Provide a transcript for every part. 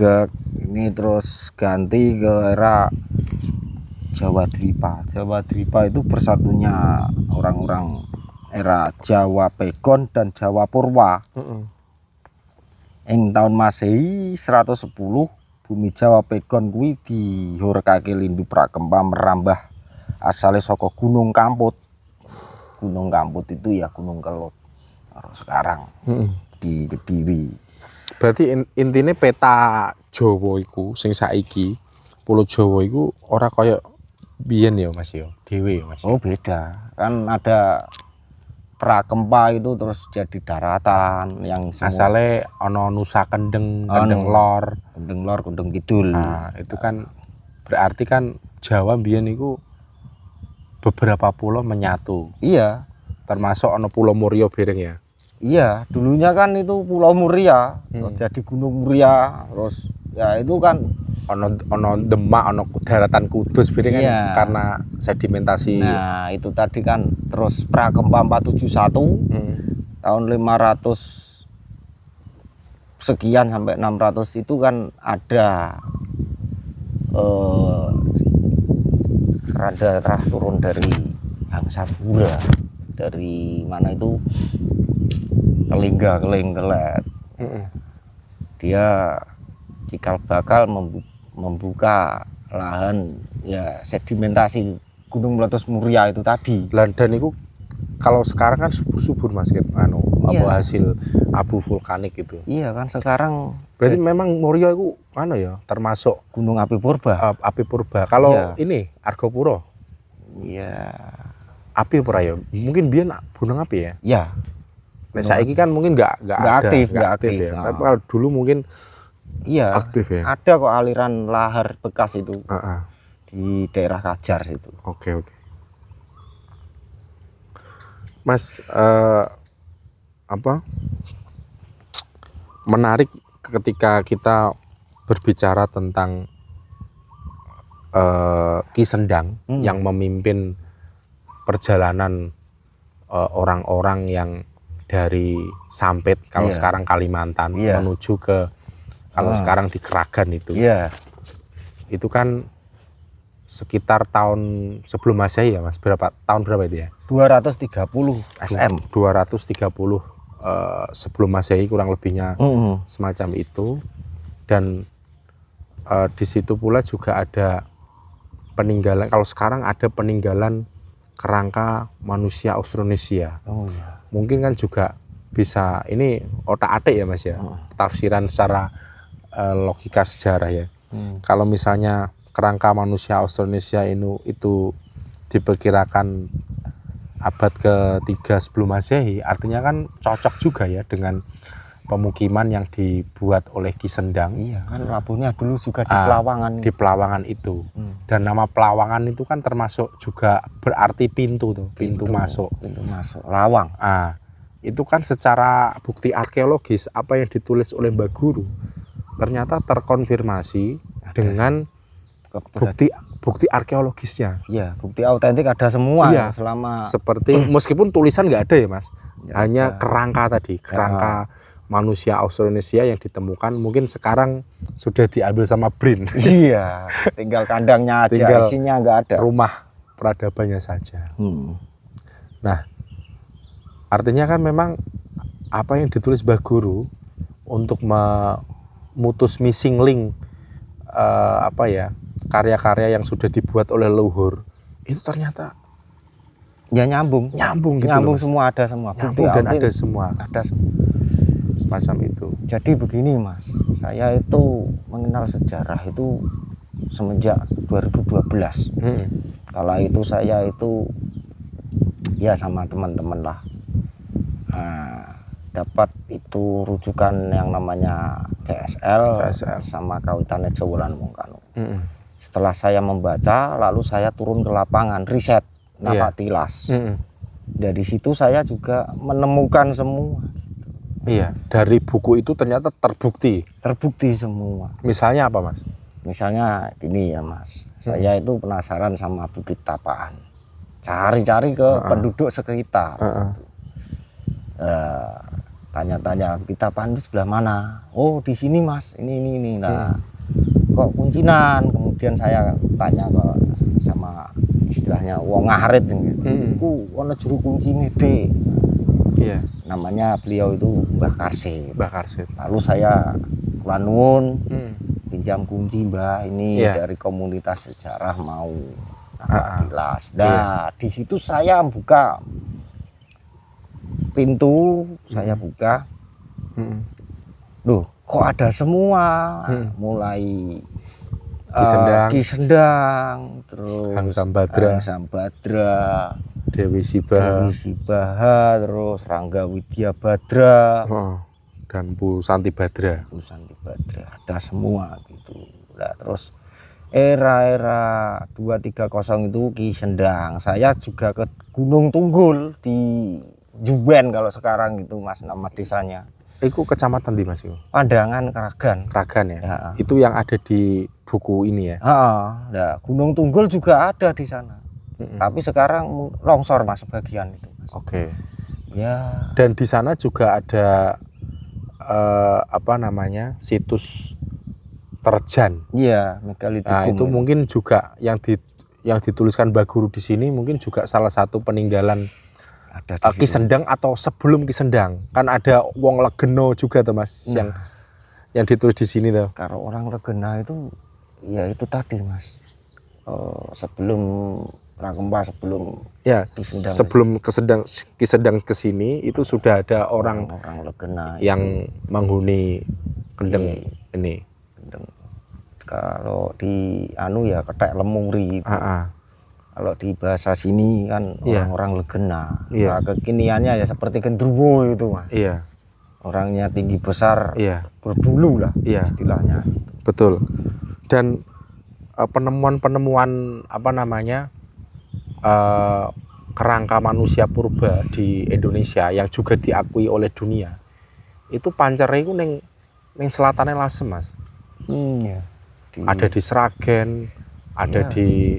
Gagak ini terus ganti ke era Jawa Dwipa. Jawa Dwipa itu bersatunya orang-orang era Jawa Pegon dan Jawa Purwa. Ing tahun Masehi 110 bumi Jawa Pegon kuwi dihurkake Lindu Prakempa merambah asale saka Gunung Kamput. Gunung Kamput itu ya Gunung Kelut. Sekarang di Kediri. Berarti intine peta Jawa iku sing saiki Pulau Jawa iku ora kaya biyen ya Mas ya, dhewe ya Mas. Oh beda. Kan ada Prakempa itu terus jadi daratan yang semua. Asale ana Nusa Kendeng, Kendeng Lor, Kendeng Lor, Kendeng Kidul. Nah, itu kan berarti kan Jawa biyen iku beberapa pulau menyatu. Iya. Termasuk ana Pulau Muria bareng ya. Iya, dulunya kan itu Pulau Muria, terus jadi Gunung Muria, terus ya itu kan ono Demak, ono daratan Kudus bareng kan iya. karena sedimentasi. Nah, itu tadi kan terus Prakempa 471 tahun 500 sekian sampai 600 itu kan ada rada turun dari Hangsapura, dari mana itu Kelingga-Kelingkelet. Dia cikal bakal membuka lahan ya sedimentasi Gunung Meletus Muria itu tadi. Dan itu kalau sekarang kan subur-subur Mas kan apa hasil abu vulkanik itu. Iya kan sekarang berarti memang Muria itu ya termasuk gunung api purba. Api purba. Kalau ini Argopuro. Iya. Api pura ya. Mungkin biyen gunung api ya. Iya. Nah, saiki kan mungkin nggak aktif ya. Tapi kalau dulu mungkin iya aktif ya. Ada kok aliran lahar bekas itu di daerah Kajar itu. Oke. Mas menarik ketika kita berbicara tentang Ki Sendang yang memimpin perjalanan orang-orang yang dari Sampit kalau sekarang Kalimantan menuju ke kalau sekarang di Kragan itu. Itu kan sekitar tahun sebelum Masehi ya Mas. Tahun berapa itu ya? 230 SM. 230 sebelum Masehi kurang lebihnya semacam itu. Dan di situ pula juga ada peninggalan, kalau sekarang ada peninggalan kerangka manusia Austronesia. Mungkin kan juga bisa, ini otak-atik ya Mas ya, tafsiran secara logika sejarah ya. Kalau misalnya kerangka manusia Austronesia itu diperkirakan abad ke-3 sebelum Masehi, artinya kan cocok juga ya dengan pemukiman yang dibuat oleh Ki Sendang. Iya kan labuhnya dulu juga di Pelawangan. Di Pelawangan itu. Dan nama Pelawangan itu kan termasuk juga berarti pintu tuh, pintu masuk. Pintu masuk. Lawang. Itu kan secara bukti arkeologis apa yang ditulis oleh Mbak Guru ternyata terkonfirmasi dengan bukti arkeologisnya. Iya, bukti autentik ada semua. Iya, selama seperti meskipun tulisan nggak ada ya Mas. Hanya kerangka tadi, kerangka manusia Austronesia yang ditemukan mungkin sekarang sudah diambil sama BRIN. Iya, tinggal kandangnya aja, tinggal isinya nggak ada. Rumah peradabannya saja. Nah, artinya kan memang apa yang ditulis Mbah Guru untuk memutus missing link karya-karya yang sudah dibuat oleh leluhur itu ternyata ya nyambung gitu. Nyambung semua, ada semua. Nyambung dan ada semua. Semacam itu. Jadi begini Mas, saya itu mengenal sejarah itu semenjak 2012. Kala itu saya itu ya sama teman-teman lah dapat itu rujukan yang namanya CSL. Sama kawitannya Jawulan Mongkano. Setelah saya membaca, lalu saya turun ke lapangan riset, napak tilas. Dari situ saya juga menemukan semua. Iya, dari buku itu ternyata terbukti semua. Misalnya apa Mas? Misalnya ini ya Mas, saya itu penasaran sama Bukit Tapaan, cari-cari ke penduduk sekitar. tanya-tanya kita panti sebelah mana. Oh di sini mas, ini. Nah kok kuncinan. Kemudian saya tanya ke sama istilahnya wong ngarit ini. Ku ono juru kunci ngede. Iya. Namanya beliau itu Mbah Karsit. Mbah Karsit. Lalu saya kula nuwun pinjam kunci Mbah ini dari komunitas sejarah mau Tilas. Nah di situ saya buka pintu, saya buka. Loh, kok ada semua. Mulai Ki Sendang, terus Hang Sambadra, Dewi Sibaha, terus Rangga Widya Badra, dan Bu Santi Badra. Ada semua gitu. Nah, terus era 230 itu Ki Sendang. Saya juga ke Gunung Tunggul di Juben kalau sekarang gitu Mas, nama desanya. Itu kecamatan di Mas? Pandangan Kragan. Kragan ya? Itu yang ada di buku ini ya? Nah, Gunung Tunggul juga ada di sana. Tapi sekarang longsor Mas sebagian itu Mas. Oke. Ya. Dan di sana juga ada situs Terjan. Iya, megalitikum. Nah, itu mungkin juga yang dituliskan Mbah Guru di sini mungkin juga salah satu peninggalan ada Ki Sendang atau sebelum Ki Sendang. Kan ada Wong Legeno juga tuh Mas, yang ditulis di sini tuh. Kalau orang Legena itu ya itu tadi Mas. Sebelum Rakempa, sebelum Ki Sendang. Sebelum Ki Sendang ke sini itu sudah ada orang Legena yang menghuni Kendeng ini. Kalau di ya Kethek Lemuri itu. Kalau di bahasa sini kan orang-orang Legena. Nah, kekiniannya ya seperti Gendruwo itu Mas. Iya. Orangnya tinggi besar, berbulu lah istilahnya. Betul. Dan penemuan kerangka manusia purba di Indonesia yang juga diakui oleh dunia. Itu Pancere itu ning selatannya Lasem Mas. Ada di Sragen, ada di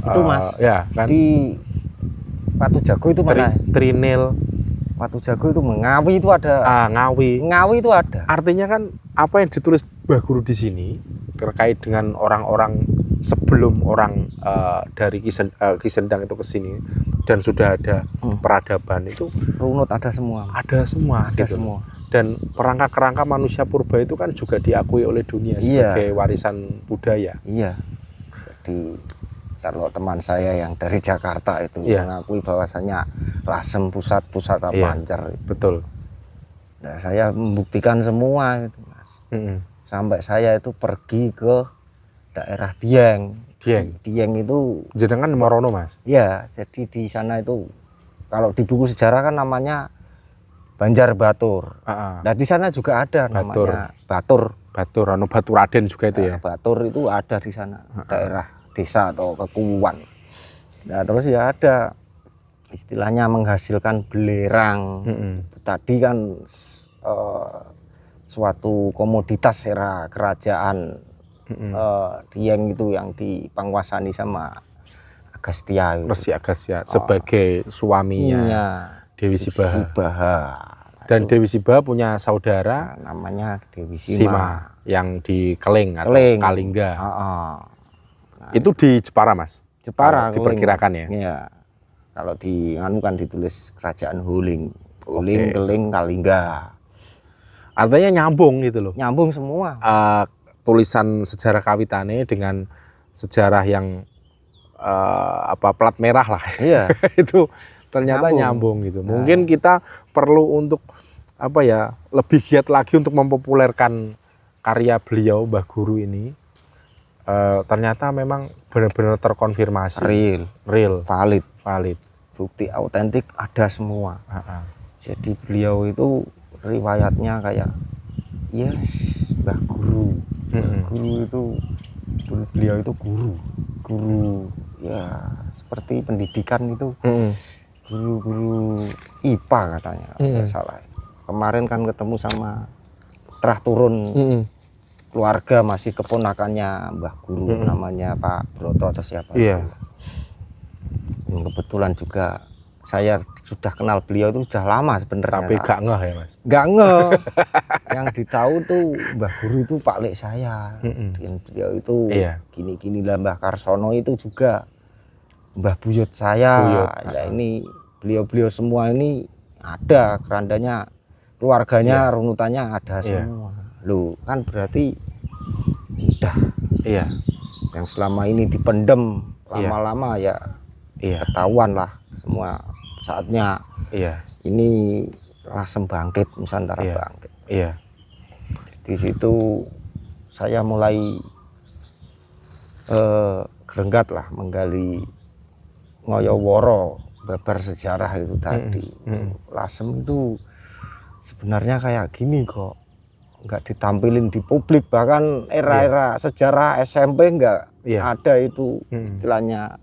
itu Mas, kan? Di Patu Jago itu mana? Trinil. Patu Jago itu Ngawi itu ada. Ngawi itu ada. Artinya kan apa yang ditulis Mbah Guru di sini terkait dengan orang-orang sebelum orang dari Ki Sendang itu ke sini dan sudah ada peradaban itu runut ada semua. Ada semua. Dan kerangka manusia purba itu kan juga diakui oleh dunia sebagai warisan budaya. Iya. Jadi kalau teman saya yang dari Jakarta itu mengakui bahwasanya Lasem pusat Pancer. Betul. Nah, saya membuktikan semua itu Mas. Sampai saya itu pergi ke daerah Dieng. Dieng itu jenengan Morono Mas? Iya, jadi di sana itu kalau di buku sejarah kan namanya Banjar Batur. Nah di sana juga ada namanya Batur. Baturaden juga itu ya. Batur itu ada di sana, daerah desa atau kekuan. Nah terus ya ada istilahnya menghasilkan belerang. Tadi kan suatu komoditas era kerajaan Dieng itu yang dipanguasani sama Agastya. Resi Agastya sebagai suaminya Dewi Sibaha. Dan Dewi Sibaha punya saudara namanya Dewi Sima yang di Keling atau Kalingga. Itu di Jepara Mas? Jepara diperkirakan ya? Iya. Kalau di kan ditulis kerajaan Huling. Keling, Kalingga. Artinya nyambung gitu loh. Nyambung semua. Tulisan sejarah Kawitane dengan sejarah yang plat merah lah. Iya. Itu ternyata nyambung gitu. Mungkin kita perlu untuk lebih giat lagi untuk mempopulerkan karya beliau Mbah Guru ini. Ternyata memang benar-benar terkonfirmasi. Real. Valid. Bukti autentik ada semua. Jadi beliau itu riwayatnya kayak Mbah Guru. Guru itu beliau itu guru ya seperti pendidikan itu. Guru IPA katanya nggak salah. Kemarin kan ketemu sama terah turun keluarga masih keponakannya Mbah Guru namanya Pak Broto atau siapa. Iya. Kebetulan juga saya sudah kenal beliau itu sudah lama sebenarnya. Tapi gak ngeh ya Mas? Gak ngeh. Yang ditahu tuh Mbah Guru itu Pak Lek saya. Dan beliau itu gini-gini lah. Mbah Karsono itu juga Mbah Buyut saya. Ya ini beliau-beliau semua ini ada kerandanya, keluarganya, runutannya ada semua. Loh kan berarti udah. Yang selama ini dipendem lama-lama ya ketahuan lah semua saatnya. Ini Lasem bangkit, Nusantara bangkit. Di situ saya mulai gerenggat lah menggali ngoyoworo, babar sejarah itu tadi. Lasem itu sebenarnya kayak gini kok, nggak ditampilin di publik, bahkan era-era sejarah SMP nggak ada itu istilahnya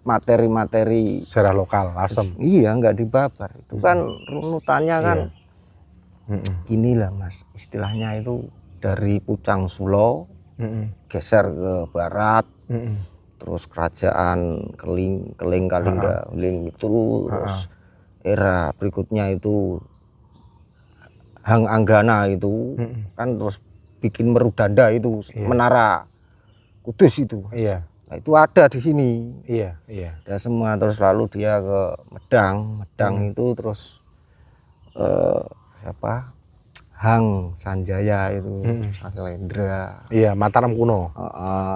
materi-materi sejarah lokal Lasem. Iya, nggak dibabar. Itu kan runutannya kan inilah Mas, istilahnya itu dari Pucang Sulo geser ke barat, terus kerajaan Keling Kalingga itu, terus era berikutnya itu Hang Anggana itu kan, terus bikin Merudanda itu menara Kudus itu. Nah, itu ada di sini. Ada semua. Terus lalu dia ke Medang itu terus siapa? Hang Sanjaya itu, Sakelendra. Mataram kuno.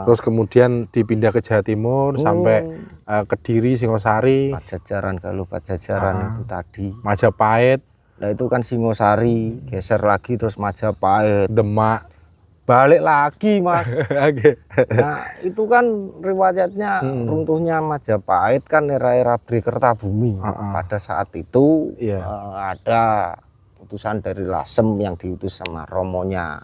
Terus kemudian dipindah ke Jawa Timur sampai Kediri, Singosari. Pajajaran, kalau Pajajaran itu tadi. Majapahit. Nah itu kan Singosari, geser lagi terus Majapahit. Demak. Balik lagi Mas. Nah itu kan riwayatnya runtuhnya Majapahit kan era-era Bhre-Kertabumi. Pada saat itu ada utusan dari Lasem yang diutus sama romonya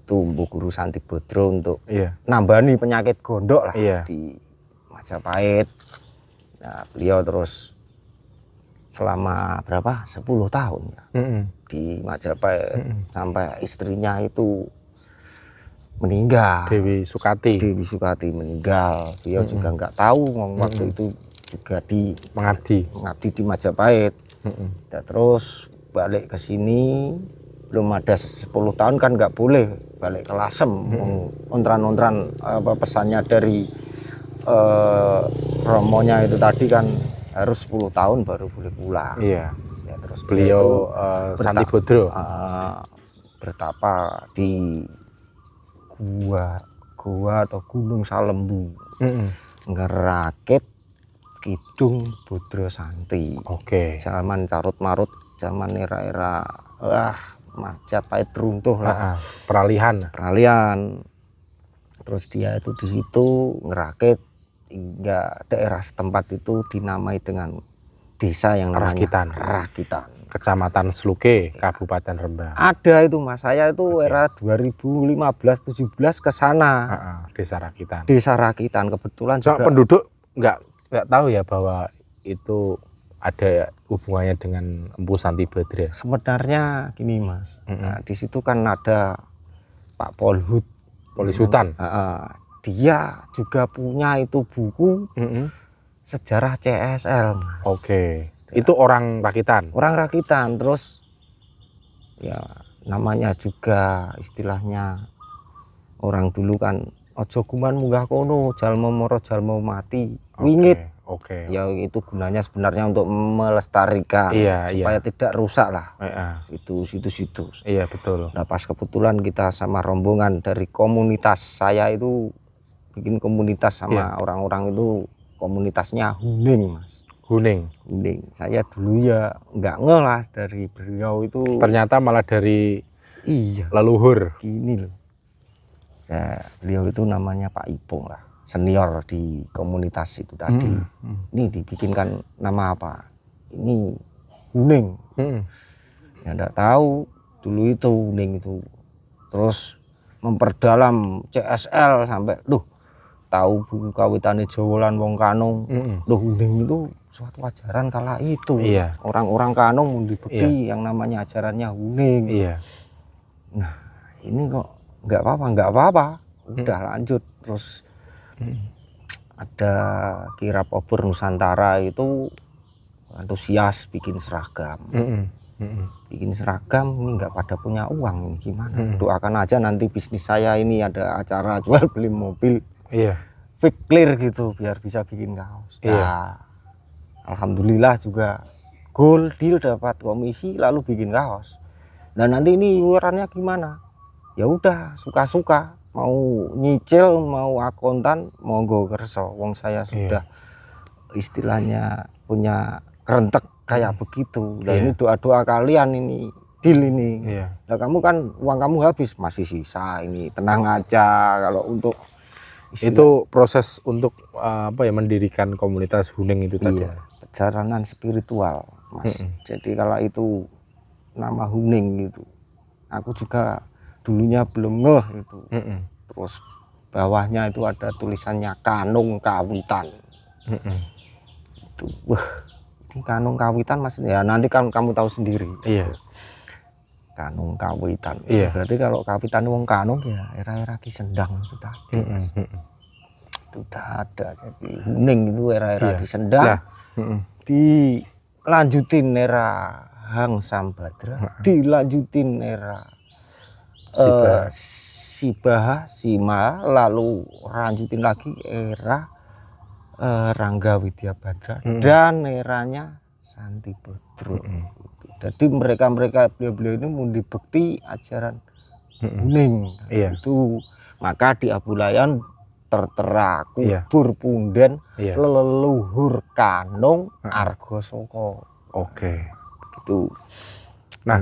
itu Mbu Guru Santibodro untuk nambani penyakit gondok lah di Majapahit. Nah beliau terus selama berapa 10 tahun ya di Majapahit sampai istrinya itu meninggal. Dewi Sukati meninggal. Beliau juga nggak tahu waktu itu juga mengabdi di Majapahit. Dan terus balik ke sini belum ada 10 tahun kan nggak boleh balik ke Lasem. Ontran-ontran pesannya dari romonya itu tadi kan harus 10 tahun baru boleh pulang. Ya, terus beliau Santibodro bertapa di gua atau Gunung Salembu, ngerakit Kidung Bodro Santi. Zaman carut marut, zaman era-era Majapahit runtuh lah. Peralihan. Terus dia itu di situ ngerakit hingga daerah setempat itu dinamai dengan desa yang namanya Rakitan. Kecamatan Sluke, Kabupaten Rembang. Ada itu Mas, saya itu era 2015-17 ke sana. Desa Rakitan. Kebetulan juga penduduk nggak tahu ya bahwa itu ada hubungannya dengan Empu Santibodro. Sebenarnya gini Mas, nah, di situ kan ada Pak Polhut, Polisi Hutan. Dia juga punya itu buku sejarah CSL. Itu orang Rakitan. Terus ya namanya juga istilahnya orang dulu kan ojo guman munggah kono jalma moro jalma mati wingit. Ya itu gunanya sebenarnya untuk melestarikan supaya tidak rusak lah. Itu situs-situs. Iya betul. Nah pas kebetulan kita sama rombongan dari komunitas, saya itu bikin komunitas sama orang-orang itu, komunitasnya Huning Mas. Huning. Saya dulu ya nggak ngeh lah dari beliau itu. Ternyata malah dari leluhur. Gini loh. Ya, beliau itu namanya Pak Ipung lah, senior di komunitas itu tadi. Ini dibikinkan nama apa? Ini Huning. Ya nggak tahu dulu itu Huning itu. Terus memperdalam CSL sampai tahu buku kawitane Jawa lan wong Kanung. Huning itu suatu ajaran kala itu. Orang-orang Kanung mundi bekti yang namanya ajarannya Huning. Nah ini kok nggak apa-apa, udah lanjut. Terus ada kirab obor Nusantara itu antusias bikin seragam. Bikin seragam ini nggak pada punya uang, ini gimana? Doakan aja nanti bisnis saya ini ada acara jual beli mobil. Fix clear gitu biar bisa bikin kaos. Nah, alhamdulillah juga goal deal, dapat komisi lalu bikin kaos. Dan nanti ini iurannya gimana? Ya udah suka-suka, mau nyicil mau akuntan monggo kerso. Wong saya sudah istilahnya punya kerentek kayak begitu. Dan ini doa-doa kalian ini deal ini. Nah, kamu kan uang kamu habis, masih sisa ini, tenang aja. Kalau untuk itu proses untuk mendirikan komunitas Huning itu tadi. Perjalanan spiritual, Mas. Jadi kalau itu nama Huning gitu, aku juga dulunya belum ngeh itu. Terus bawahnya itu ada tulisannya Kanung Kawitan. Itu, ini Kanung Kawitan Mas, ya nanti kan kamu tahu sendiri. Kanung Kawitan. Berarti kalau Kawitan wong Kanung ya era-era Ki Sendang itu tadi. Mas. Itu udah ada. Jadi Huning itu era-era Ki Sendang. Dilanjutin era Hang Sambadra, dilanjutin era Sibaha, Sima, lalu lanjutin lagi era Rangga Widyabadra dan eranya Santi Bodro. Jadi mereka beliau-beliau ini mundi bekti ajaran Huning. Itu maka di Abulayan tertera kubur punden leluhur Kanung Argosoko. Gitu. Nah,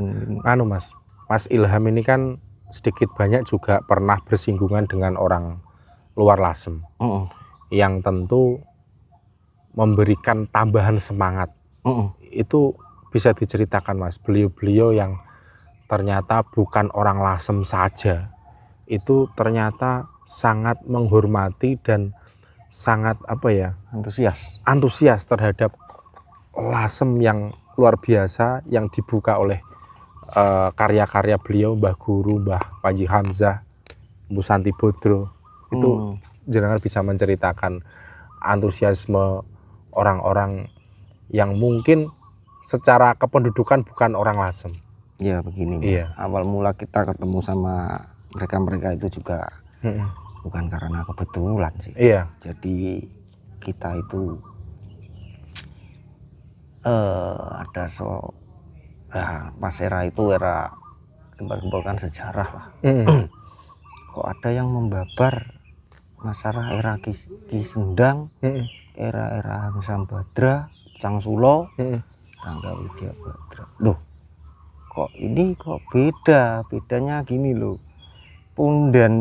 Mas Ilham ini kan sedikit banyak juga pernah bersinggungan dengan orang luar Lasem, yang tentu memberikan tambahan semangat. Itu bisa diceritakan, Mas, beliau-beliau yang ternyata bukan orang Lasem saja, itu ternyata sangat menghormati dan sangat antusias terhadap Lasem yang luar biasa yang dibuka oleh karya-karya beliau, Mbah Guru, Mbah Panji Hamzah, Bu Santi Bodro. Itu jenengan bisa menceritakan antusiasme orang-orang yang mungkin secara kependudukan bukan orang Lasem. Ya begini, awal mula kita ketemu sama mereka itu juga bukan karena kebetulan sih. Jadi kita itu ada pas era itu era gembal-gembalkan sejarah lah. Kok ada yang membabar masalah era Ki Sendang, era Hang Sambadra, Cangsulo, Rangga Widyabadra. Loh, kok ini kok bedanya gini loh. Punden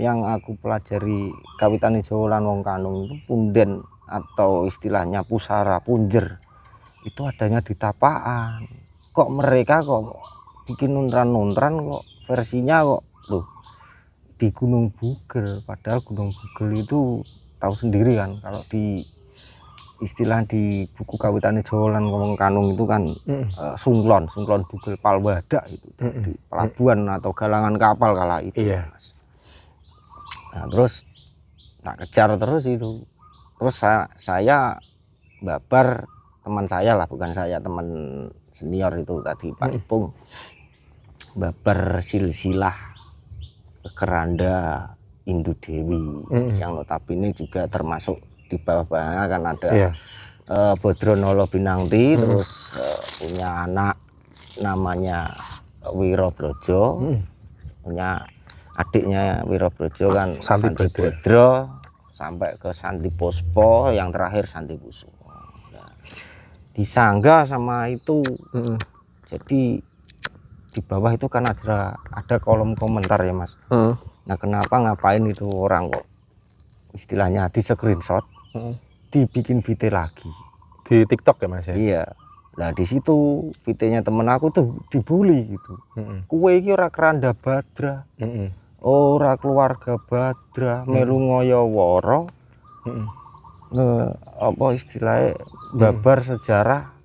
yang aku pelajari Kawitan Jawa lan wong Kanung itu punden atau istilahnya pusara punjer itu adanya di Tapaan. Kok mereka bikin nuntran kok versinya kok loh di Gunung Bugel, padahal Gunung Bugel itu tahu sendiri kan kalau di istilah di buku Kawitan Jawa lan wong Kanung itu kan sunglon Bugel Palwada itu di pelabuhan atau galangan kapal kala itu. Nah, terus tak kejar terus itu. Terus saya babar teman saya lah, bukan saya, teman senior itu tadi Pak Ipung, babar silsilah Keranda Indu Dewi yang notabene juga termasuk di bawah-bawahnya kan ada Bodro Nolo Binangti, terus punya anak namanya Wirobrojo, punya adiknya Wirobrojo kan Santi Bodro, sampai ke Santi Pospo, yang terakhir Santi Kusumo. Disangga sama itu. Jadi di bawah itu kan ada kolom komentar ya Mas. Nah kenapa ngapain itu orang kok istilahnya di screenshot, dibikin VT lagi di TikTok ya Mas ya? Iya. Nah di situ VT-nya temen aku tuh dibully gitu. Kue iki ora Keranda Badra, ora keluarga Badra, melu ngoyo woro, apa istilahnya babar sejarah.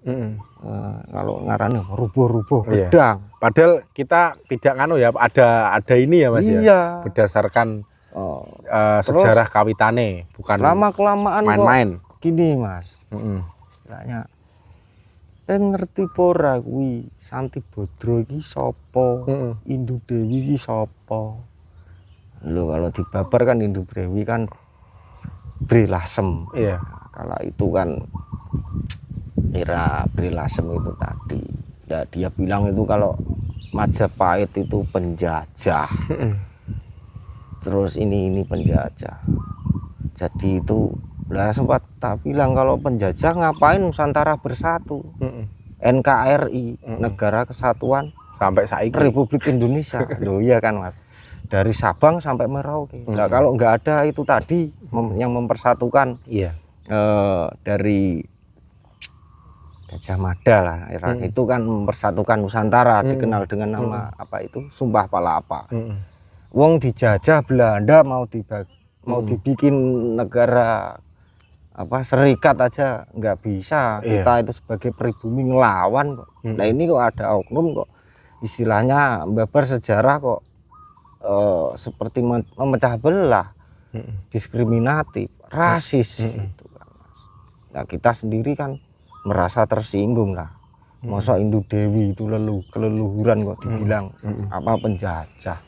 Kalau ngarane rubuh-rubuh pedang. Padahal kita tidak ya, ada ini ya Mas ya. Berdasarkan sejarah kawitane, bukan lama kelamaan main-main. Gini Mas, istilahnya ngerti pora kuwi Santi Bodro iki sapa? Indu Dewi iki sapa? Lho kalau dibabar kan Indu Dewi kan Bri Lasem. Iya. Kalau itu kan era Bri Lasem itu tadi. Ya, dia bilang itu kalau Majapahit itu penjajah. Terus ini penjajah. Jadi itu lah sempat tak bilang kalau penjajah ngapain Nusantara bersatu. NKRI, Negara Kesatuan Sampai saiki Republik Indonesia. Loh iya kan Mas. Dari Sabang sampai Merauke. Nah, kalau nggak ada itu tadi yang mempersatukan iya. Dari Gajah Mada lah era itu kan mempersatukan Nusantara dikenal dengan nama apa itu Sumpah Palapa. Wong dijajah Belanda mau dibikin negara apa serikat aja nggak bisa. Kita itu sebagai pribumi ngelawan kok. Nah ini kok ada oknum kok istilahnya babar sejarah kok seperti memecah belah, diskriminatif, rasis gitu kan Mas. Nah kita sendiri kan merasa tersinggung lah. Masa Indu Dewi itu keleluhuran kok dibilang apa penjajah.